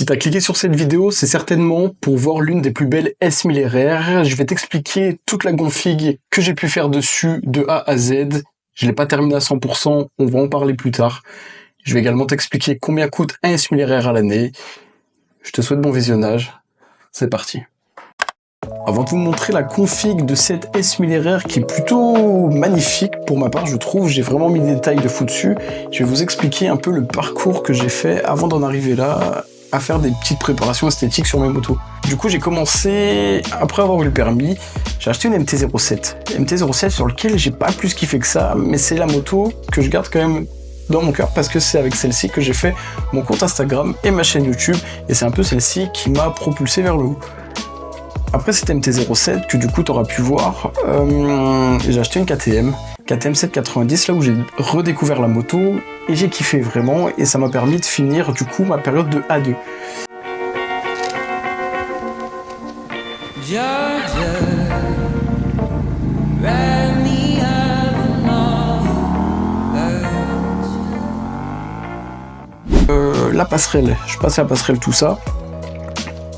Si t'as cliqué sur cette vidéo, c'est certainement pour voir l'une des plus belles S1000RR. Je vais t'expliquer toute la config que j'ai pu faire dessus de A à Z. Je l'ai pas terminé à 100%, on va en parler plus tard. Je vais également t'expliquer combien coûte un S1000RR à l'année. Je te souhaite bon visionnage. C'est parti. Avant de vous montrer la config de cette S1000RR qui est plutôt magnifique pour ma part, je trouve, j'ai vraiment mis des détails de fou dessus. Je vais vous expliquer un peu le parcours que j'ai fait avant d'en arriver là, à faire des petites préparations esthétiques sur mes motos. Du coup, j'ai commencé, après avoir eu le permis, j'ai acheté une MT-07. MT-07 sur lequel j'ai pas plus kiffé que ça, mais c'est la moto que je garde quand même dans mon cœur parce que c'est avec celle-ci que j'ai fait mon compte Instagram et ma chaîne YouTube, et c'est un peu celle-ci qui m'a propulsé vers le haut. Après cette MT-07 que du coup tu auras pu voir, j'ai acheté une KTM 790 là où j'ai redécouvert la moto et j'ai kiffé vraiment, et ça m'a permis de finir du coup ma période de A2. La passerelle, je passe la passerelle tout ça.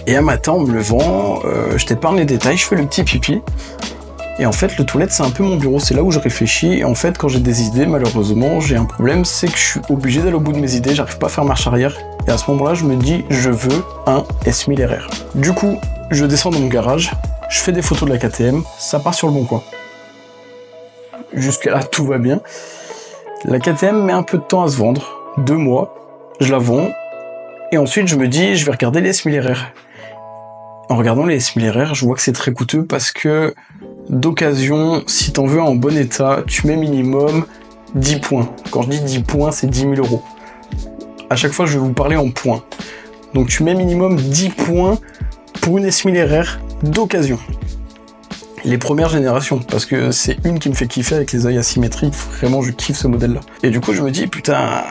Et un matin, en me levant, je t'épargne les détails, je fais le petit pipi. Et en fait, le toilette, c'est un peu mon bureau, c'est là où je réfléchis. Et en fait, quand j'ai des idées, malheureusement, j'ai un problème, c'est que je suis obligé d'aller au bout de mes idées, j'arrive pas à faire marche arrière. Et à ce moment-là, je me dis, je veux un S1000RR. Du coup, je descends dans mon garage, je fais des photos de la KTM, ça part sur le bon coin. Jusqu'à là, tout va bien. La KTM met un peu de temps à se vendre, 2 mois, je la vends. Et ensuite, je me dis, je vais regarder les S1000RR. En regardant les S1000RR, je vois que c'est très coûteux parce que d'occasion, si t'en veux en bon état, tu mets minimum 10 points. Quand je dis 10 points, c'est 10 000 €. À chaque fois, je vais vous parler en points. Donc tu mets minimum 10 points pour une S1000RR d'occasion. Les premières générations, parce que c'est une qui me fait kiffer avec les œils asymétriques. Vraiment, je kiffe ce modèle-là. Et du coup, je me dis, putain,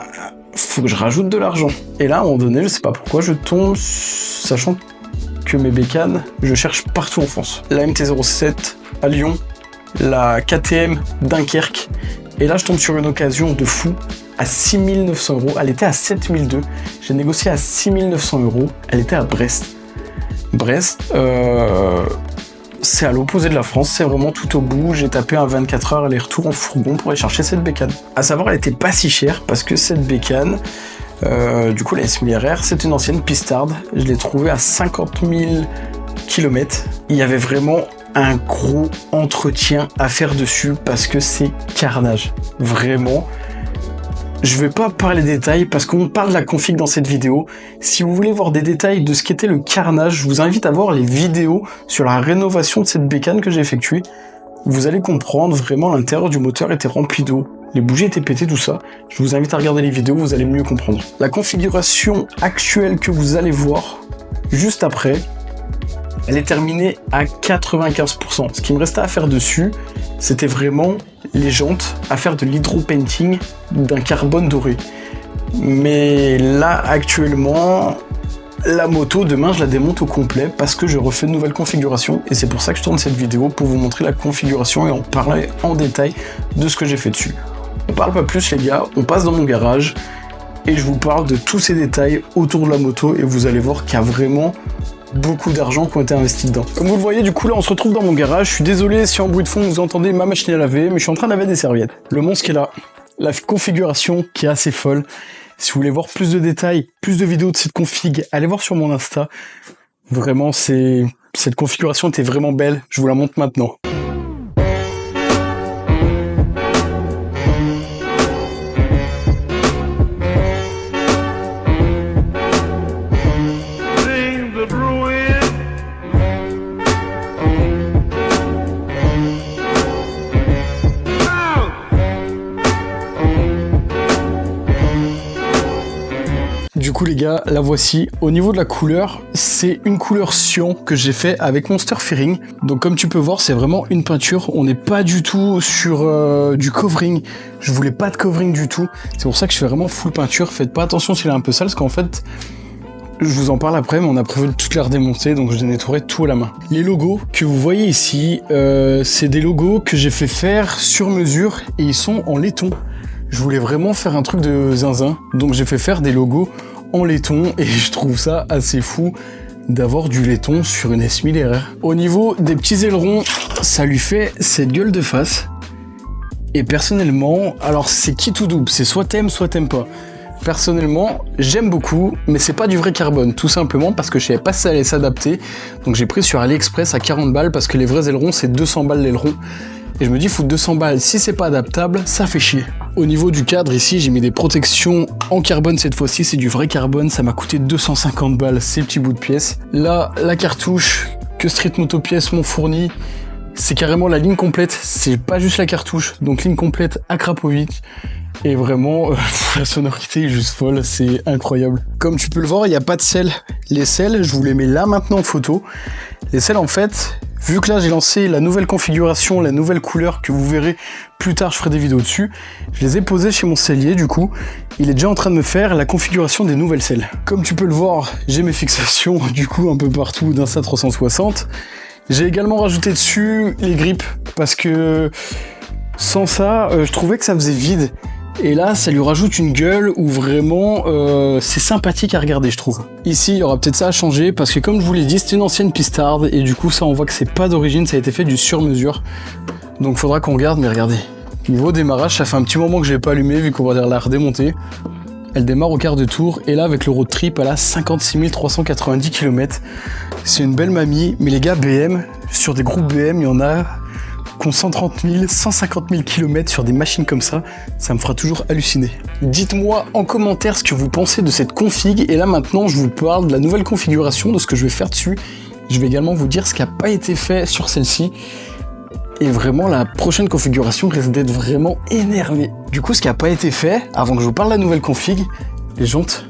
faut que je rajoute de l'argent. Et là, à un moment donné, je sais pas pourquoi, je tombe, sachant que mes bécanes, je cherche partout en France. La MT-07 à Lyon, la KTM Dunkerque, et là je tombe sur une occasion de fou à 6 900 €. Elle était à 7 200 €. J'ai négocié à 6 900 €. Elle était à Brest. Brest, c'est à l'opposé de la France, c'est vraiment tout au bout. J'ai tapé un 24 heures aller-retour en fourgon pour aller chercher cette bécane. À savoir, elle était pas si chère parce que cette bécane, du coup la S1000RR, c'est une ancienne pistarde. Je l'ai trouvée à 50 000 km. Il y avait vraiment un gros entretien à faire dessus parce que c'est carnage. Vraiment. Je vais pas parler des détails parce qu'on parle de la config dans cette vidéo. Si vous voulez voir des détails de ce qu'était le carnage, je vous invite à voir les vidéos sur la rénovation de cette bécane que j'ai effectuée. Vous allez comprendre, vraiment l'intérieur du moteur était rempli d'eau. Les bougies étaient pétées, tout ça. Je vous invite à regarder les vidéos, vous allez mieux comprendre. La configuration actuelle que vous allez voir juste après, elle est terminée à 95%. Ce qui me restait à faire dessus, c'était vraiment les jantes, à faire de l'hydropainting d'un carbone doré. Mais là, actuellement, la moto, demain, je la démonte au complet parce que je refais de nouvelles configurations. Et c'est pour ça que je tourne cette vidéo, pour vous montrer la configuration et en parler en détail de ce que j'ai fait dessus. On parle pas plus, les gars, on passe dans mon garage et je vous parle de tous ces détails autour de la moto et vous allez voir qu'il y a vraiment beaucoup d'argent qui ont été investis dedans. Comme vous le voyez, du coup là on se retrouve dans mon garage. Je suis désolé si en bruit de fond vous entendez ma machine à laver, mais je suis en train de laver des serviettes. Le monstre qui est là, la configuration qui est assez folle. Si vous voulez voir plus de détails, plus de vidéos de cette config, allez voir sur mon Insta. Vraiment, cette configuration était vraiment belle. Je vous la montre maintenant. Du coup les gars, la voici. Au niveau de la couleur, c'est une couleur cyan que j'ai fait avec Monster Fairing. Donc comme tu peux voir, c'est vraiment une peinture. On n'est pas du tout sur du covering. Je voulais pas de covering du tout. C'est pour ça que je fais vraiment full peinture. Faites pas attention s'il est un peu sale, parce qu'en fait, je vous en parle après, mais on a prévu de toutes les redémonter, donc je nettoierai tout à la main. Les logos que vous voyez ici, c'est des logos que j'ai fait faire sur mesure et ils sont en laiton. Je voulais vraiment faire un truc de zinzin, donc j'ai fait faire des logos en laiton et je trouve ça assez fou d'avoir du laiton sur une S1000 RR. Au niveau des petits ailerons, ça lui fait cette gueule de face. Et personnellement, alors c'est qui tout double, c'est soit t'aimes pas. Personnellement, j'aime beaucoup, mais c'est pas du vrai carbone, tout simplement parce que je savais pas si ça allait s'adapter. Donc j'ai pris sur AliExpress à 40 balles parce que les vrais ailerons c'est 200 balles l'aileron. Et je me dis, foutre 200 balles, si c'est pas adaptable, ça fait chier. Au niveau du cadre, ici, j'ai mis des protections en carbone cette fois-ci, c'est du vrai carbone, ça m'a coûté 250 balles, ces petits bouts de pièces. Là, la cartouche que Street Moto Pièces m'ont fournie, c'est carrément la ligne complète, c'est pas juste la cartouche, donc ligne complète à Krapovic. Et vraiment, la sonorité est juste folle, c'est incroyable. Comme tu peux le voir, il n'y a pas de selles. Les selles, je vous les mets là maintenant en photo. Les selles, en fait, vu que là j'ai lancé la nouvelle configuration, la nouvelle couleur que vous verrez plus tard, je ferai des vidéos dessus, je les ai posées chez mon sellier du coup. Il est déjà en train de me faire la configuration des nouvelles selles. Comme tu peux le voir, j'ai mes fixations du coup un peu partout d'Insta 360. J'ai également rajouté dessus les grippes parce que sans ça, je trouvais que ça faisait vide. Et là, ça lui rajoute une gueule où vraiment c'est sympathique à regarder, je trouve. Ici, il y aura peut-être ça à changer parce que comme je vous l'ai dit, c'est une ancienne pistarde et du coup, ça, on voit que c'est pas d'origine, ça a été fait du sur-mesure. Donc, faudra qu'on regarde, mais regardez. Niveau démarrage, ça fait un petit moment que je l'ai pas allumé vu qu'on va la redémonter. Elle démarre au quart de tour et là, avec le road trip, elle a 56 390 km. C'est une belle mamie, mais les gars, BM, sur des groupes BM, il y en a qui ont 130 000, 150 000 km sur des machines comme ça me fera toujours halluciner. Dites-moi en commentaire ce que vous pensez de cette config, et là maintenant je vous parle de la nouvelle configuration, de ce que je vais faire dessus. Je vais également vous dire ce qui n'a pas été fait sur celle-ci, et vraiment la prochaine configuration risque d'être vraiment énervé. Du coup, ce qui n'a pas été fait, avant que je vous parle de la nouvelle config, les jantes.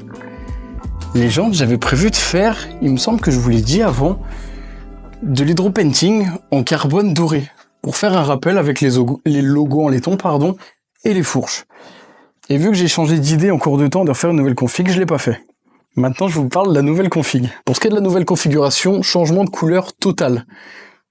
Les jantes, j'avais prévu de faire, il me semble que je vous l'ai dit avant, de l'hydropainting en carbone doré, pour faire un rappel avec les logos en laiton, pardon, et les fourches. Et vu que j'ai changé d'idée en cours de temps de refaire une nouvelle config, je l'ai pas fait. Maintenant, je vous parle de la nouvelle config. Pour ce qui est de la nouvelle configuration, changement de couleur total.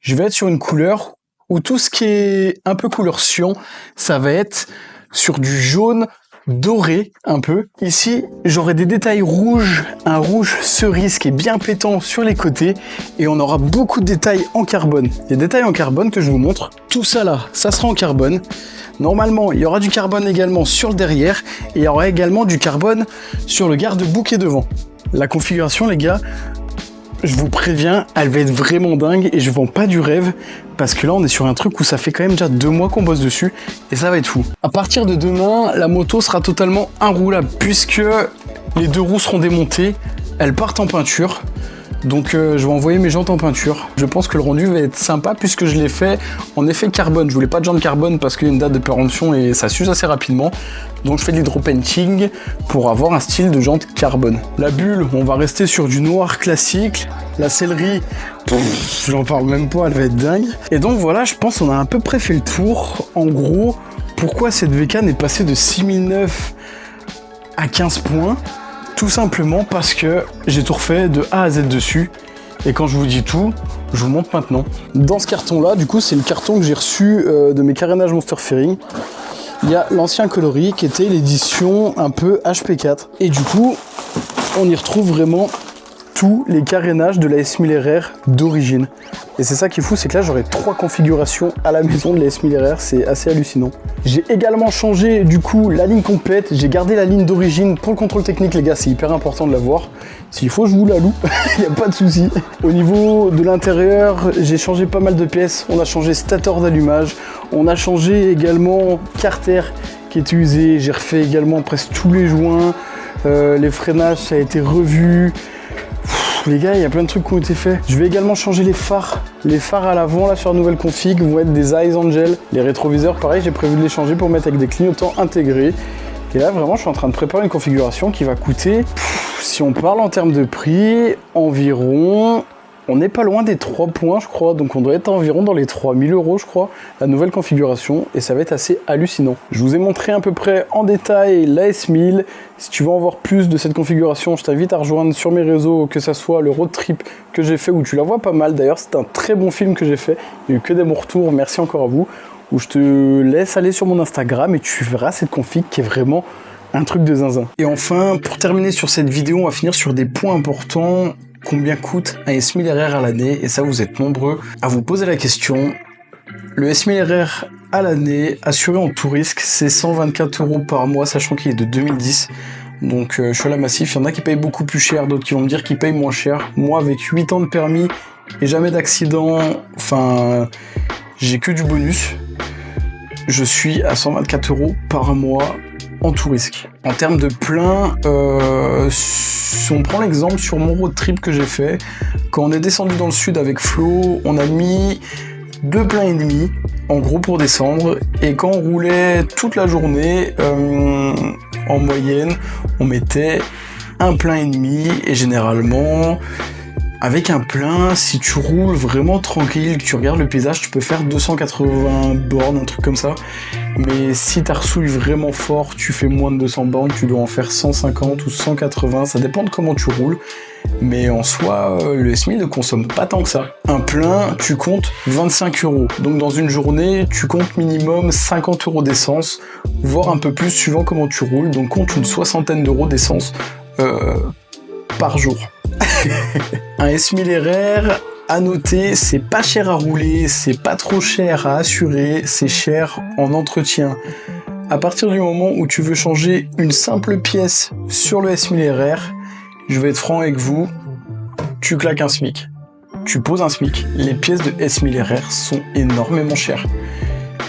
Je vais être sur une couleur où tout ce qui est un peu couleur cyan, ça va être sur du jaune doré un peu. Ici, j'aurai des détails rouges, un rouge cerise qui est bien pétant sur les côtés et on aura beaucoup de détails en carbone. Des détails en carbone que je vous montre. Tout ça là, ça sera en carbone. Normalement, il y aura du carbone également sur le derrière et il y aura également du carbone sur le garde-boue qui est devant. La configuration, les gars, je vous préviens, elle va être vraiment dingue et je vends pas du rêve parce que là on est sur un truc où ça fait quand même déjà 2 mois qu'on bosse dessus et ça va être fou. À partir de demain, la moto sera totalement inroulable puisque les 2 roues seront démontées, elles partent en peinture. Donc je vais envoyer mes jantes en peinture. Je pense que le rendu va être sympa puisque je l'ai fait en effet carbone. Je voulais pas de jantes carbone parce qu'il y a une date de péremption et ça s'use assez rapidement. Donc je fais de l'hydropainting pour avoir un style de jante carbone. La bulle, on va rester sur du noir classique. La sellerie, j'en parle même pas, elle va être dingue. Et donc voilà, je pense qu'on a à peu près fait le tour. En gros, pourquoi cette VK n'est passée de 6009 à 15 points? Tout simplement parce que j'ai tout refait de A à Z dessus. Et quand je vous dis tout, je vous montre maintenant. Dans ce carton-là, du coup, c'est le carton que j'ai reçu de mes carénages Monster Fairing. Il y a l'ancien coloris qui était l'édition un peu HP4. Et du coup, on y retrouve vraiment tous les carénages de la S1000 RR d'origine. Et c'est ça qui est fou, c'est que là j'aurai 3 configurations à la maison de la S1000 RR, c'est assez hallucinant. J'ai également changé du coup la ligne complète, j'ai gardé la ligne d'origine pour le contrôle technique les gars, c'est hyper important de l'avoir. S'il faut je vous la loue, il n'y a pas de souci. Au niveau de l'intérieur, j'ai changé pas mal de pièces, on a changé stator d'allumage, on a changé également carter qui est usé, j'ai refait également presque tous les joints, les freinages ça a été revu. Les gars, il y a plein de trucs qui ont été faits. Je vais également changer les phares. Les phares à l'avant, là, sur la nouvelle config, vont être des Eyes Angel. Les rétroviseurs, pareil, j'ai prévu de les changer pour mettre avec des clignotants intégrés. Et là, vraiment, je suis en train de préparer une configuration qui va coûter, si on parle en termes de prix, environ... On n'est pas loin des 3 points, je crois, donc on doit être environ dans les 3000 €, je crois, la nouvelle configuration, et ça va être assez hallucinant. Je vous ai montré à peu près en détail la S1000. Si tu veux en voir plus de cette configuration, je t'invite à rejoindre sur mes réseaux, que ça soit le road trip que j'ai fait, où tu la vois pas mal. D'ailleurs, c'est un très bon film que j'ai fait, il n'y a eu que des bons retours, merci encore à vous, où je te laisse aller sur mon Instagram et tu verras cette config qui est vraiment Un truc de zinzin. Et enfin, pour terminer sur cette vidéo, on va finir sur des points importants. Combien coûte un S1000RR à l'année? Et ça, vous êtes nombreux à vous poser la question. Le S1000RR à l'année, assuré en tout risque, c'est 124 € par mois, sachant qu'il est de 2010. Donc je suis à la Massif, il y en a qui payent beaucoup plus cher, d'autres qui vont me dire qu'ils payent moins cher. Moi, avec 8 ans de permis et jamais d'accident, enfin, j'ai que du bonus. Je suis à 124 € par mois en tout risque. En termes de plein, si on prend l'exemple sur mon road trip que j'ai fait, quand on est descendu dans le sud avec Flo, on a mis 2 pleins et demi, en gros pour descendre, et quand on roulait toute la journée, en moyenne, on mettait 1 plein et demi, et généralement, avec un plein, si tu roules vraiment tranquille, que tu regardes le paysage, tu peux faire 280 bornes, un truc comme ça. Mais si tu ressouilles vraiment fort, tu fais moins de 200 bornes, tu dois en faire 150 ou 180, ça dépend de comment tu roules. Mais en soi, le S1000 ne consomme pas tant que ça. Un plein, tu comptes 25 €. Donc dans une journée, tu comptes minimum 50 € d'essence, voire un peu plus suivant comment tu roules. Donc compte une soixantaine d'euros d'essence par jour. Un S1000RR, à noter, c'est pas cher à rouler, c'est pas trop cher à assurer, c'est cher en entretien. À partir du moment où tu veux changer une simple pièce sur le S1000RR, je vais être franc avec vous, tu claques un SMIC. Tu poses un SMIC, les pièces de S1000RR sont énormément chères.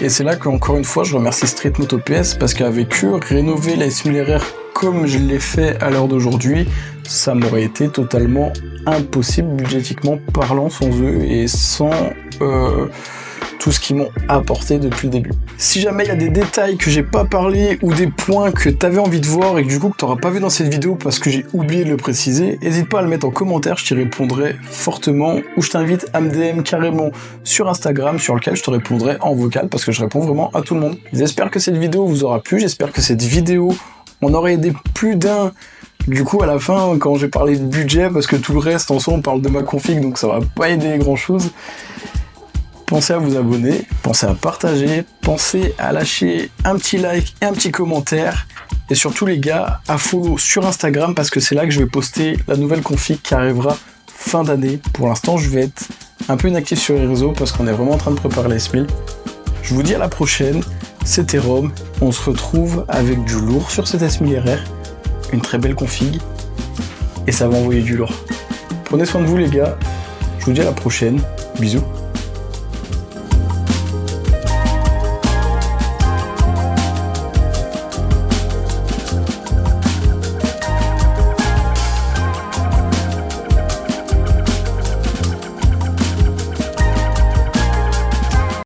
Et c'est là qu'encore une fois, je remercie Street Moto PS parce qu'avec eux, rénover la S1000RR comme je l'ai fait à l'heure d'aujourd'hui, ça m'aurait été totalement impossible budgétiquement parlant sans eux et sans tout ce qu'ils m'ont apporté depuis le début. Si jamais il y a des détails que j'ai pas parlé ou des points que tu avais envie de voir et que du coup que tu n'auras pas vu dans cette vidéo parce que j'ai oublié de le préciser, n'hésite pas à le mettre en commentaire, je t'y répondrai fortement, ou je t'invite à me DM carrément sur Instagram sur lequel je te répondrai en vocal parce que je réponds vraiment à tout le monde. J'espère que cette vidéo vous aura plu, j'espère que cette vidéo on aurait aidé plus d'un. Du coup, à la fin, quand j'ai parlé de budget, parce que tout le reste, en soi, on parle de ma config, donc ça va pas aider grand-chose. Pensez à vous abonner, pensez à partager, pensez à lâcher un petit like et un petit commentaire. Et surtout, les gars, à follow sur Instagram, parce que c'est là que je vais poster la nouvelle config qui arrivera fin d'année. Pour l'instant, je vais être un peu inactif sur les réseaux, parce qu'on est vraiment en train de préparer les S1000. Je vous dis à la prochaine, c'était Rome, on se retrouve avec du lourd sur cette S1000RR, une très belle config, et ça va envoyer du lourd. Prenez soin de vous les gars, je vous dis à la prochaine, bisous.